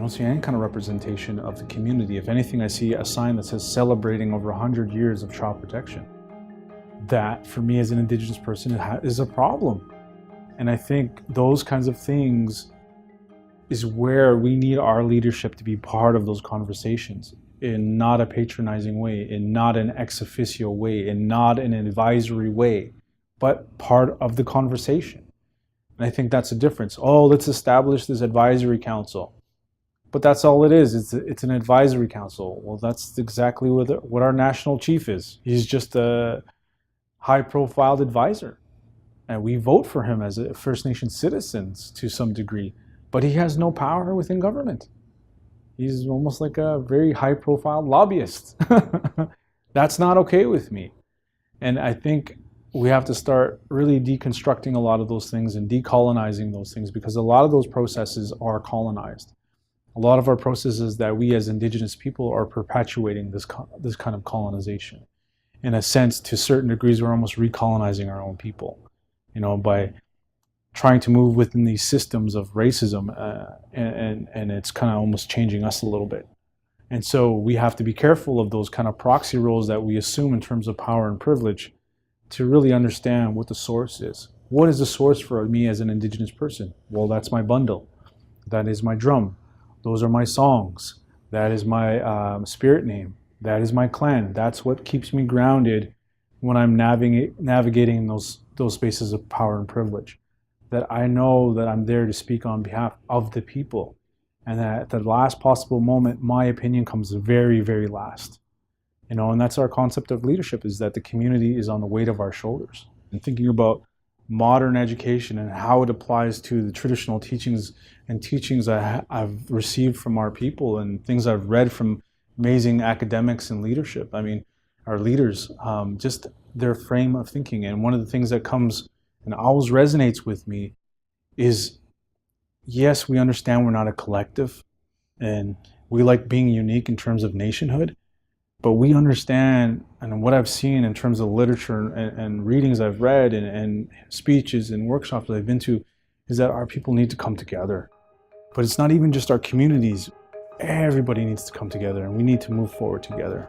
don't see any kind of representation of the community. If anything, I see a sign that says celebrating over 100 years of child protection. That, for me as an Indigenous person, is a problem. And I think those kinds of things is where we need our leadership to be part of those conversations, in not a patronizing way, in not an ex officio way, in not an advisory way, but part of the conversation. And I think that's the difference. Oh, let's establish this advisory council. But that's all it is. It's an advisory council. Well, that's exactly what our national chief is. He's just a high-profile advisor. And we vote for him as a First Nation citizens to some degree. But he has no power within government. He's almost like a very high-profile lobbyist. That's not okay with me. And I think we have to start really deconstructing a lot of those things and decolonizing those things, because a lot of those processes are colonized. A lot of our processes that we as Indigenous people are perpetuating this kind of colonization. In a sense, to certain degrees, we're almost recolonizing our own people, by trying to move within these systems of racism, and it's kind of almost changing us a little bit. And so we have to be careful of those kind of proxy roles that we assume in terms of power and privilege, to really understand what the source is. What is the source for me as an Indigenous person? Well, that's my bundle. That is my drum. Those are my songs. That is my spirit name. That is my clan. That's what keeps me grounded when I'm navigating those spaces of power and privilege. That I know that I'm there to speak on behalf of the people, and that at the last possible moment, my opinion comes very, very last. And that's our concept of leadership, is that the community is on the weight of our shoulders. And thinking about modern education and how it applies to the traditional teachings and teachings I've received from our people, and things I've read from amazing academics and leadership. I mean, our leaders, just their frame of thinking. And one of the things that comes and always resonates with me is, yes, we understand we're not a collective, and we like being unique in terms of nationhood, but we understand, and what I've seen in terms of literature and readings I've read and speeches and workshops I've been to, is that our people need to come together. But it's not even just our communities. Everybody needs to come together, and we need to move forward together.